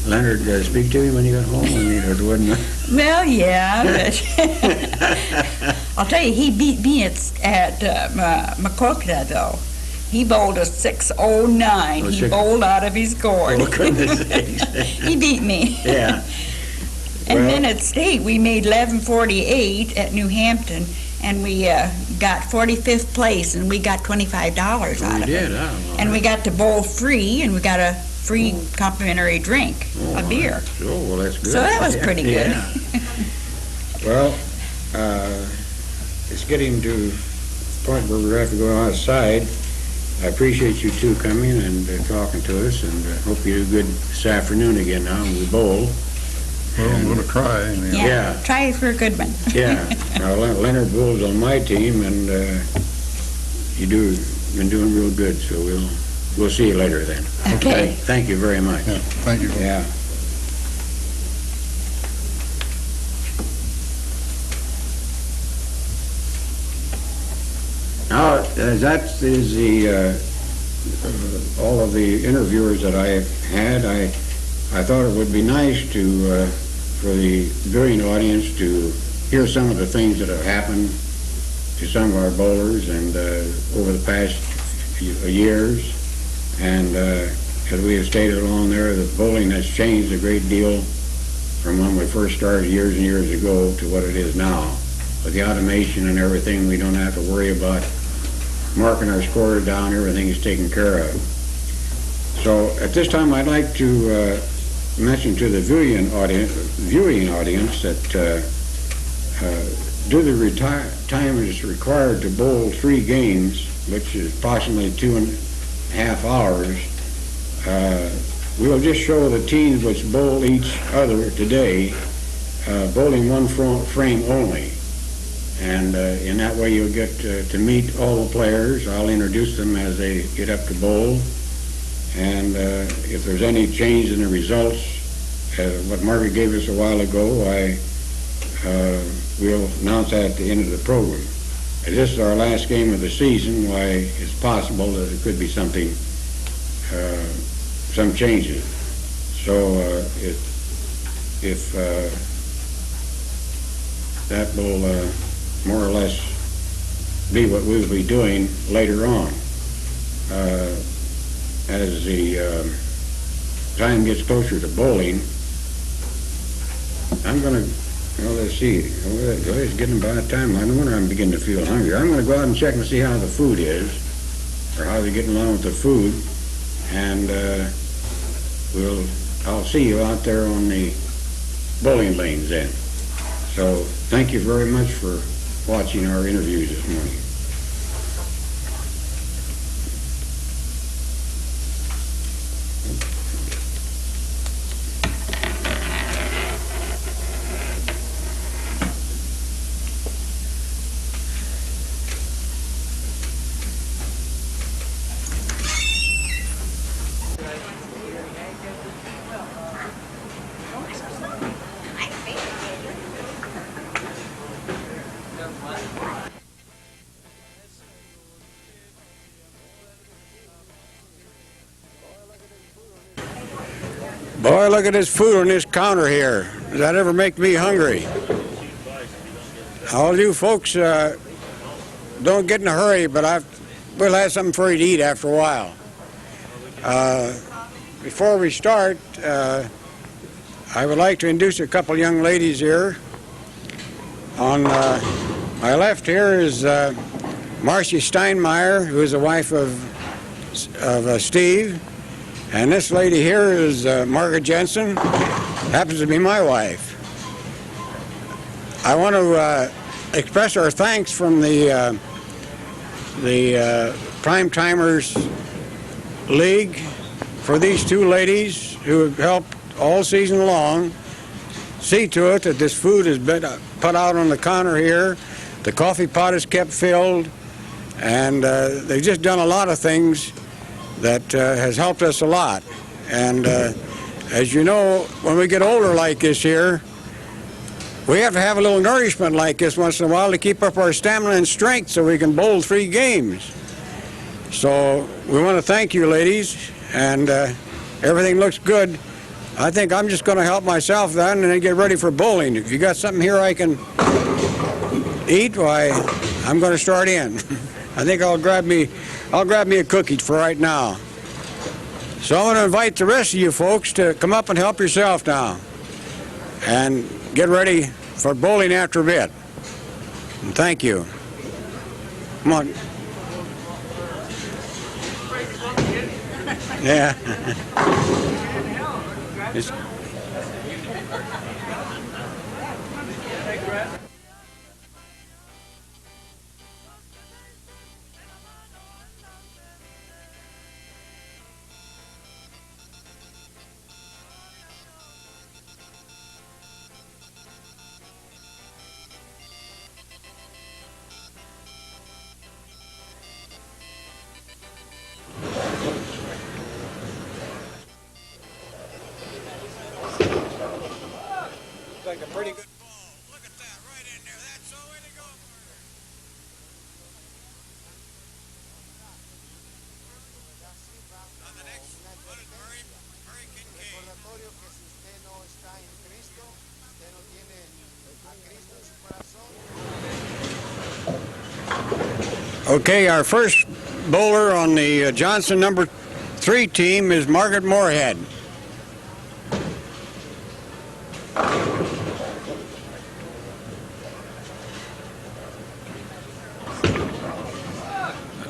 Speaker 2: Leonard speak to you when you got home? Or wasn't
Speaker 10: Well, yeah, but I'll tell you, he beat me at Makokta, though. He bowled a 609. He bowled out of his gourd.
Speaker 2: Oh, goodness sakes.
Speaker 10: He beat me.
Speaker 2: Yeah.
Speaker 10: And then at state, we made 1148 at New Hampton, and we got 45th place, and we got $25 out of it. And we got to bowl free, and we got a free complimentary drink, a beer.
Speaker 2: Oh, well, that's good.
Speaker 10: So that was pretty good.
Speaker 2: Yeah. Well, it's getting to the point where we have to go outside. I appreciate you two coming and talking to us, and hope you do good this afternoon again now when we bowl.
Speaker 9: Well, I'm going to try.
Speaker 10: Yeah, try for a good one.
Speaker 2: Yeah. Now, Leonard bowls on my team, and you've been doing real good, so we'll see you later then.
Speaker 10: Okay.
Speaker 2: Thank you very much.
Speaker 9: Yeah, thank you.
Speaker 2: Yeah. Now, that is all of the interviewers that I had. I thought it would be nice to for the viewing audience to hear some of the things that have happened to some of our bowlers and over the past few years. And as we have stated along there, the bowling has changed a great deal from when we first started years and years ago to what it is now. With the automation and everything, we don't have to worry about marking our scores down. Everything is taken care of. So at this time, I'd like to mention to the viewing audience that due to the time it is required to bowl 3 games, which is approximately 2.5 hours, we'll just show the teams which bowl each other today, bowling one frame only. And in that way you'll get to meet all the players. I'll introduce them as they get up to bowl. And if there's any change in the results, what Margaret gave us a while ago, we'll announce that at the end of the program. As this is our last game of the season, why it's possible that there could be something, some changes. So if that will more or less be what we'll be doing later on. As the time gets closer to bowling, I'm going to, well, let's see, it's getting about time. I no wonder I'm beginning to feel hungry. I'm going to go out and check and see how the food is, or how they're getting along with the food, and I'll see you out there on the bowling lanes then. So thank you very much for watching our interviews this morning. Boy, look at this food on this counter here. Does that ever make me hungry? All you folks don't get in a hurry, but we'll have something for you to eat after a while. Before we start, I would like to introduce a couple young ladies here. On my left here is Marcia Steinmeier, who is the wife of Steve. And this lady here is Margaret Jensen, happens to be my wife. I want to express our thanks from the Prime Timers League for these two ladies who have helped all season long see to it that this food has been put out on the counter here. The coffee pot is kept filled, and they've just done a lot of things that has helped us a lot. And as you know, when we get older like this here, we have to have a little nourishment like this once in a while to keep up our stamina and strength so we can bowl 3 games. So we want to thank you, ladies, and everything looks good. I think I'm just going to help myself then and then get ready for bowling. If you got something here I can eat, why, I'm going to start in. I think I'll grab me a cookie for right now. So I'm going to invite the rest of you folks to come up and help yourself now and get ready for bowling after a bit. And thank you. Come on. Yeah. Like a pretty good ball. Look at that, right in there. That's so way to go, Margaret. On the next one is Murray Kincaid. Okay, our first bowler on the Johnson number 3 team is Margaret Moorhead.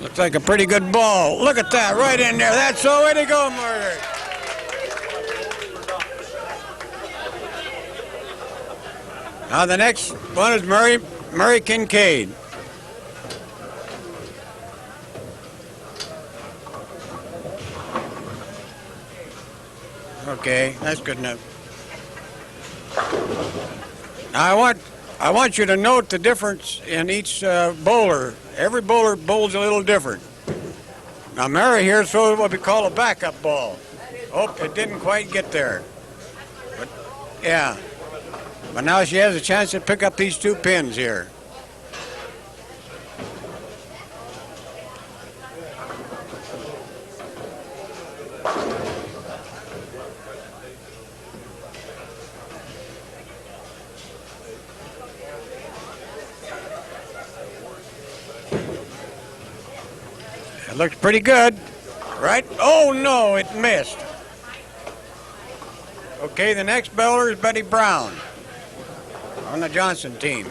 Speaker 2: Looks like a pretty good ball. Look at that, right in there. That's the way to go, Margaret. Now the next one is Murray Kincaid. Okay, that's good enough. Now I want you to note the difference in each bowler. Every bowler bowls a little different. Now Mary here throws what we call a backup ball. Oh, it didn't quite get there. But, yeah. But now she has a chance to pick up these 2 pins here. It looks pretty good, right? Oh no, it missed. Okay, the next bowler is Betty Brown on the Johnson team.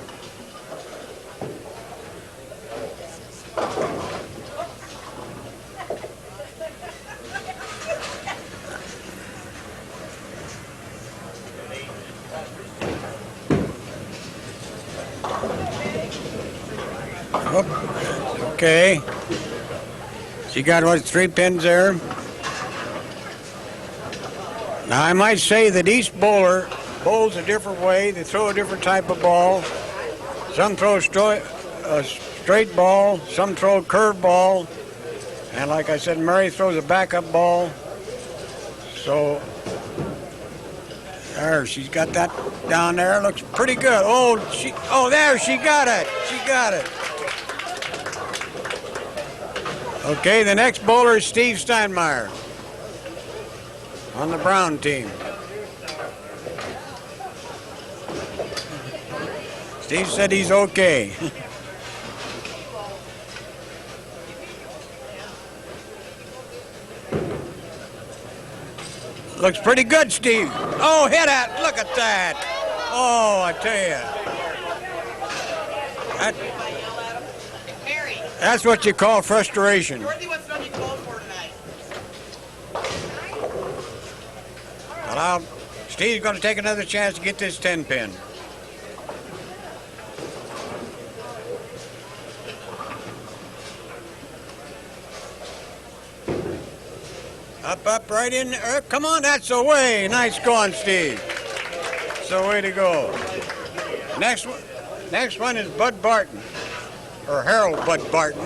Speaker 2: Oh, okay. She got, what, 3 pins there? Now, I might say that each bowler bowls a different way. They throw a different type of ball. Some throw a straight ball. Some throw a curved ball. And like I said, Mary throws a backup ball. So, there, she's got that down there. Looks pretty good. Oh, there, she got it. She got it. Okay, the next bowler is Steve Steinmeier on the Brown team. Steve said he's okay. Looks pretty good, Steve. Oh, hit it. Look at that. Oh, I tell you. That's what you call frustration. Well, Steve's going to take another chance to get this 10 pin. Up, right in there. Come on, that's the way. Nice going, Steve. That's the way to go. Next one is Bud Barton. Or Harold Bud Barton.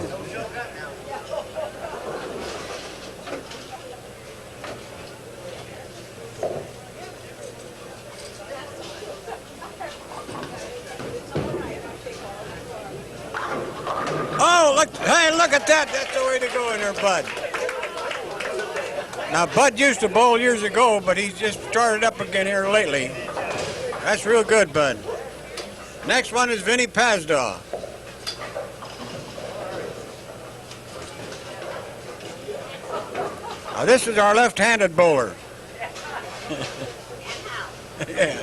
Speaker 2: Oh, look at that. That's the way to go in there, Bud. Now, Bud used to bowl years ago, but he's just started up again here lately. That's real good, Bud. Next one is Vinny Pazdaw. Now, this is our left-handed bowler. Yeah.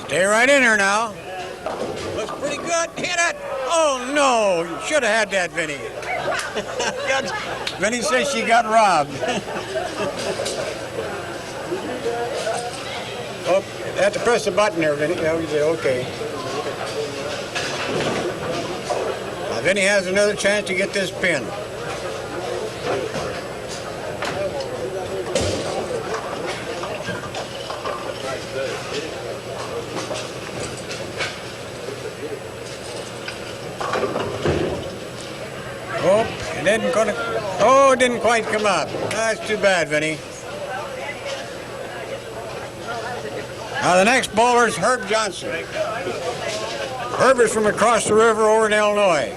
Speaker 2: Stay right in there now. Looks pretty good. Hit it. Oh, no. You should have had that, Vinny. Vinny says she got robbed. Oh, you have to press the button there, Vinny. Yeah, okay. Now, Vinny has another chance to get this pin. Oh, it didn't quite come up. That's too bad, Vinny. Now the next bowler is Herb Johnson. Herb is from across the river over in Illinois.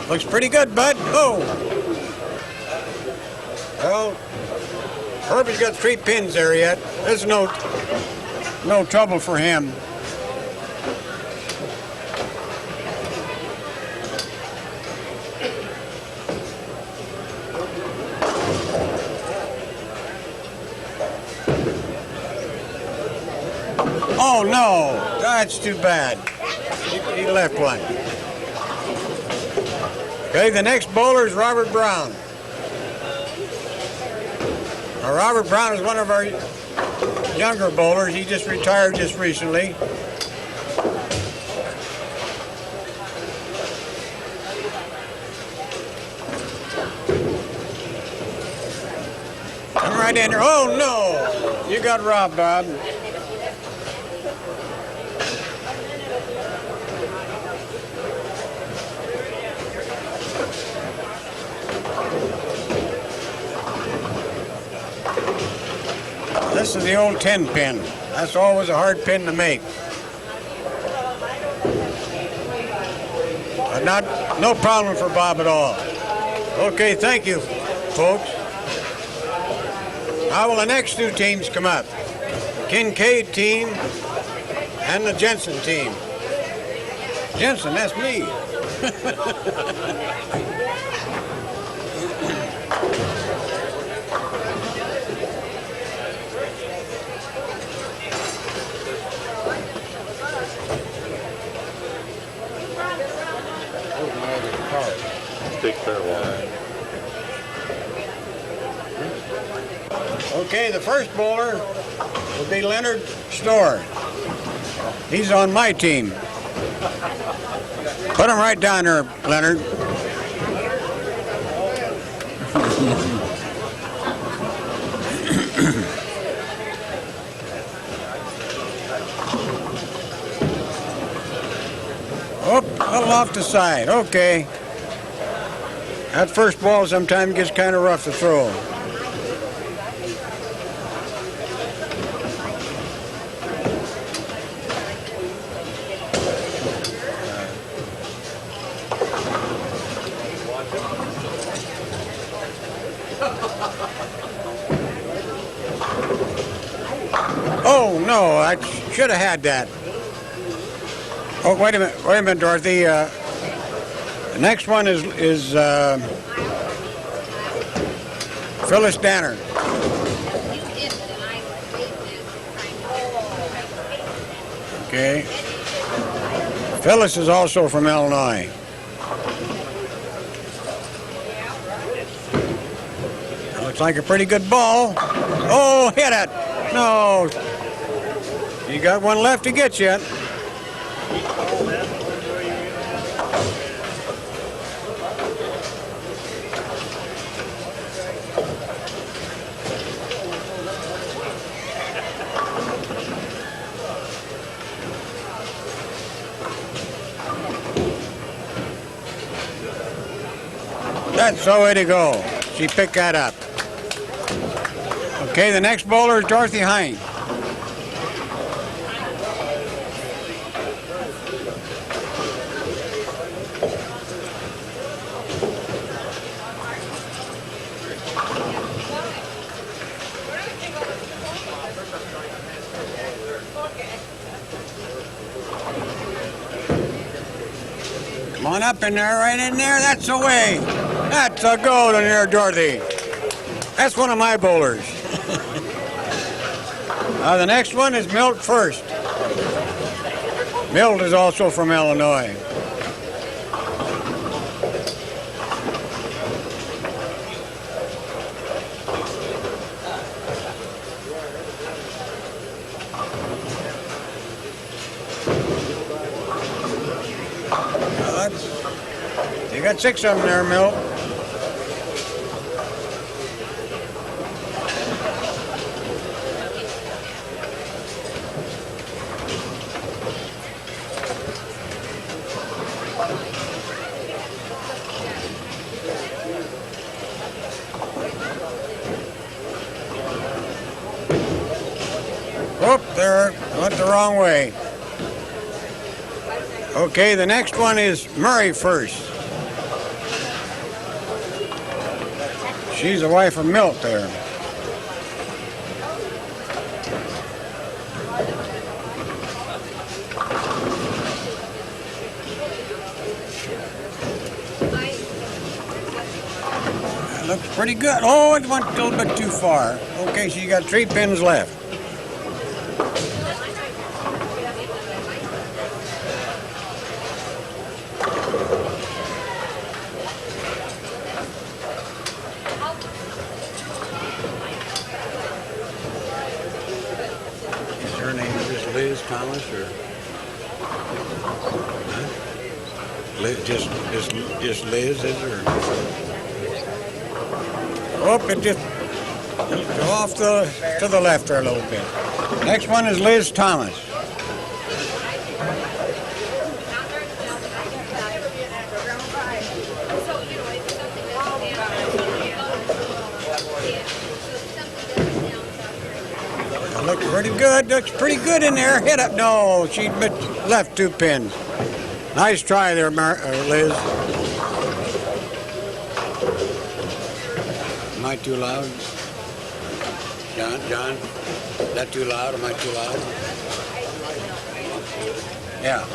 Speaker 2: Looks pretty good, bud. Oh. Well, Herb has got 3 pins there yet. There's no trouble for him. Oh, no. That's too bad. He left one. Okay, the next bowler is Robert Brown. Robert Brown is one of our younger bowlers. He just retired just recently. Come right in there. Oh, no! You got robbed, Bob. This is the old 10 pin. That's always a hard pin to make. But no problem for Bob at all. Okay, thank you, folks. How will the next two teams come up? The Kincaid team and the Jensen team. Jensen, that's me. Okay, the first bowler will be Leonard Storr. He's on my team. Put him right down there, Leonard. Oh, a little off the side. Okay. That first ball sometimes gets kind of rough to throw. Oh, no, I should have had that. Oh, wait a minute, Dorothy. The next one is Phyllis Danner. Okay. Phyllis is also from Illinois. Looks like a pretty good ball. Oh, hit it. No. You got one left to get yet. That's the way to go. She picked that up. Okay, the next bowler is Dorothy Hine. Come on up in there, right in there. That's the way. That's a goal in there, Dorothy. That's one of my bowlers. The next one is Milt First. Milt is also from Illinois. You got 6 of them there, Milt. Whoop, there, went the wrong way. Okay, the next one is Murray First. She's the wife of Milt there. That looks pretty good. Oh, it went a little bit too far. Okay, so you got 3 pins left. Thomas, or huh? Liz, just Liz, is there? Oh, it just go off to the left there a little bit. Next one is Liz Thomas. Looks pretty good. Looks pretty good in there. Hit up. No, she left 2 pins. Nice try there, Liz. Am I too loud? John? Is that too loud? Am I too loud? Yeah.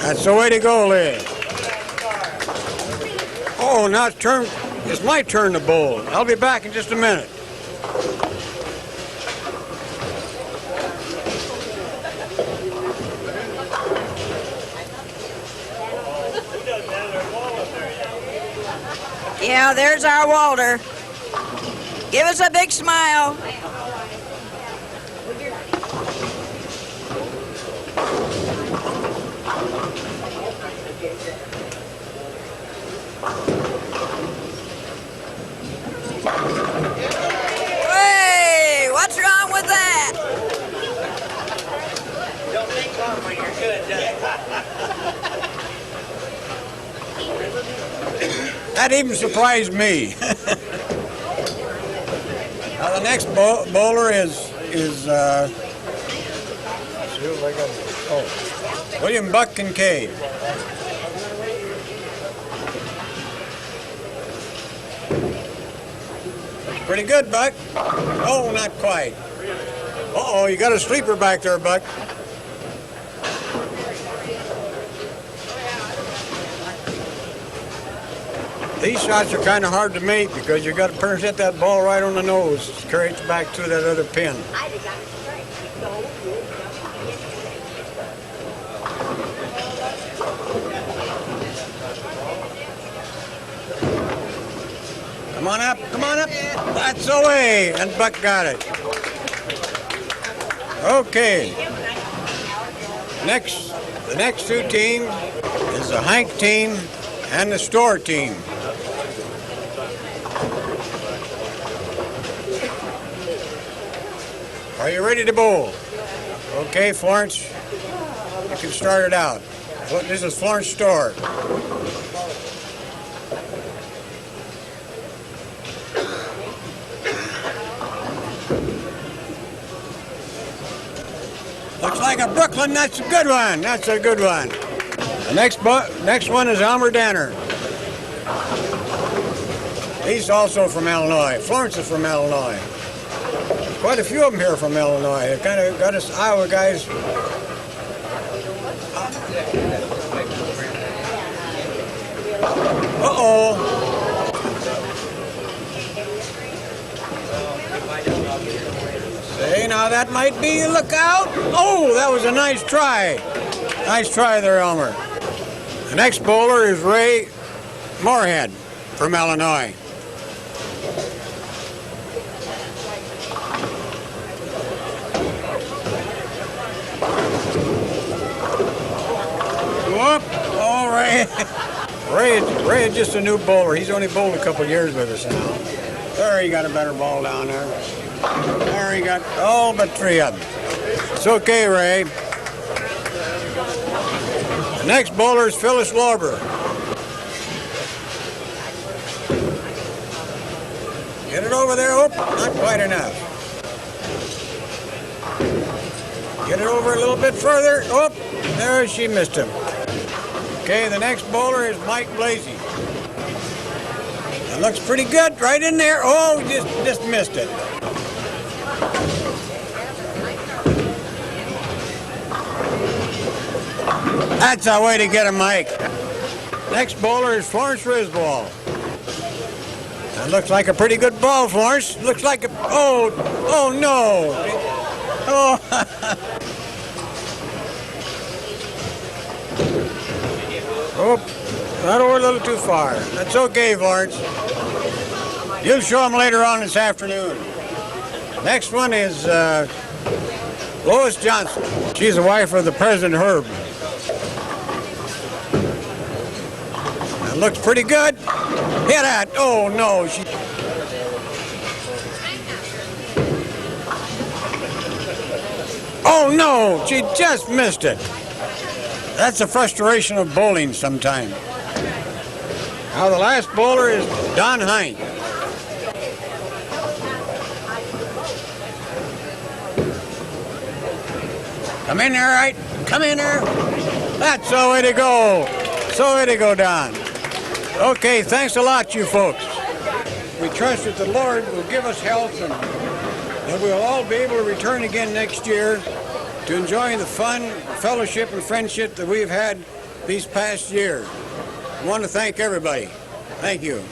Speaker 2: That's the way to go, Liz. Oh, now it's my turn to bowl. I'll be back in just a minute.
Speaker 10: Yeah, there's our Walter. Give us a big smile. Hey, what's wrong with that?
Speaker 3: Don't think long when you're good, does it?
Speaker 2: That even surprised me. Now the next bowler is William Buck Kincaid. Pretty good, Buck. Oh, not quite. Uh-oh, you got a sleeper back there, Buck. These shots are kind of hard to make because you got to hit that ball right on the nose. Carry it back to that other pin. Come on up, come on up. That's the way. And Buck got it. Okay. The next 2 teams is the Hank team and the Store team. Are you ready to bowl? Okay, Florence, you can start it out. This is Florence Store. Looks like a Brooklyn. That's a good one. That's a good one. The next one is Elmer Danner. He's also from Illinois. Florence is from Illinois. Quite a few of them here from Illinois. They kind of got us Iowa guys. Uh-oh. Say, now that might be a lookout. Oh, that was a nice try. Nice try there, Elmer. The next bowler is Ray Moorhead from Illinois. Whoop. Oh, Ray. Ray is just a new bowler. He's only bowled a couple years with us now. There, he got a better ball down there. There he got all but 3 of them. It's okay, Ray. The next bowler is Phyllis Lorber. Get it over there. Oh, not quite enough. Get it over a little bit further. Oh, there she missed him. Okay, the next bowler is Mike Blasey. It looks pretty good right in there. Oh, just missed it. That's the way to get him, Mike. Next bowler is Florence Risball. That looks like a pretty good ball, Florence. Looks like a... Oh no. Oh.
Speaker 11: Oh, not over a little too far. That's okay, Lawrence. You'll show them later on this afternoon. Next one is Lois Johnson. She's the wife of the President Herb. That looks pretty good. Hit that. Oh, no. Oh, no. She just missed it. That's the frustration of bowling sometimes. Now the last bowler is Don Lange. Come in there, right? Come in there. That's the way to go. So way to go, Don. Okay, thanks a lot, you folks. We trust that the Lord will give us health and that we'll all be able to return again next year to enjoying the fun, fellowship, and friendship that we've had these past years. I want to thank everybody. Thank you.